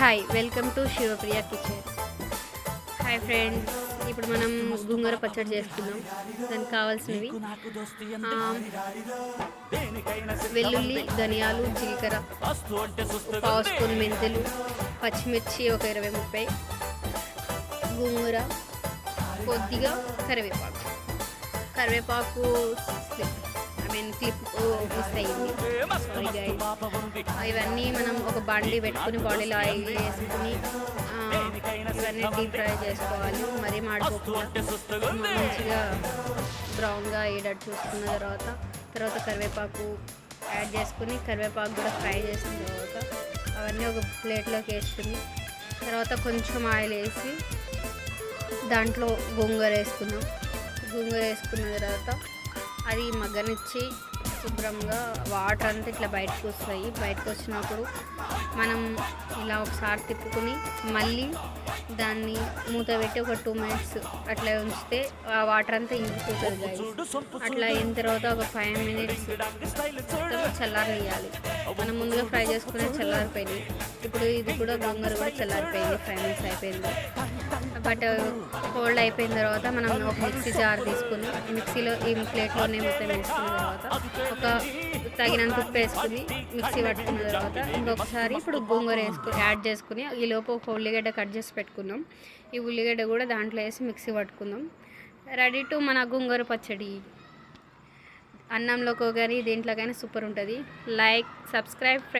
Hi welcome to Shivapriya kitchen. Hi friends, ఇప్పుడు మనం గోంగూర పచ్చడి చేసుకుందాం. దానికి కావాల్సినవి వెల్లుల్లి, ధనియాలు, జీలకర్ర, పావు స్పూన్ మెంతులు, పచ్చిమిర్చి ఒక 20-30, గోంగూర, కొద్దిగా కరివేపాకు క్లిప్ మిస్ అయింది, సారీ గైస్. ఇవన్నీ మనం ఒక బాండీ పెట్టుకుని బాడీలో ఆయిల్ వేసుకుని ఇవన్నీ డీప్ ఫ్రై చేసుకోవాలి. మరీ మాడిపోకుండా మంచిగా బ్రౌన్గా అయ్యేటట్టు చూసుకున్న తర్వాత కరివేపాకు యాడ్ చేసుకుని కరివేపాకు కూడా ఫ్రై చేసిన తర్వాత అవన్నీ ఒక ప్లేట్లోకి వేసుకుని తర్వాత కొంచెం ఆయిల్ వేసి దాంట్లో గోంగూర వేసుకున్న తర్వాత అది మగ్గనిచ్చి శుభ్రంగా వాటర్ అంతా ఇట్లా బయటకు వస్తాయి. బయటకు వచ్చినప్పుడు మనం ఇలా ఒకసారి తిప్పుకొని మళ్ళీ దాన్ని మూత పెట్టి ఒక 2 minutes అట్లా ఉంచితే ఆ వాటర్ అంతా ఇంకిపోతుంది గైస్. అట్లా అయిన తర్వాత ఒక 5 minutes చల్లారనియాలి. మనం ముందుగా ఫ్రై చేసుకునే చల్లారిపోయింది. ఇప్పుడు ఇది కూడా గోంగూర కూడా చల్లారిపోయింది, 5 minutes అయిపోయింది. బట్ కోల్డ్ అయిపోయిన తర్వాత మనం ఒక మిక్సీ జార్ తీసుకుని మిక్సీలో ఈ ప్లేట్లోనే మొత్తం వేసుకున్న తర్వాత ఒక తగినంత ఉప్పు వేసుకుని మిక్సీ పట్టుకున్న తర్వాత ఇంకొకసారి ఇప్పుడు గోంగూర యాడ్ చేసుకుని ఈ లోపు ఒక ఉల్లిగడ్డ కట్ చేసి పెట్టుకుందాం. ఈ ఉల్లిగడ్డ కూడా దాంట్లో వేసి మిక్సీ పట్టుకుందాం. రెడీ టు మన గోంగూర పచ్చడి. అన్నంలోకి కానీ దేంట్లోకైనా సూపర్ ఉంటుంది. Like, subscribe.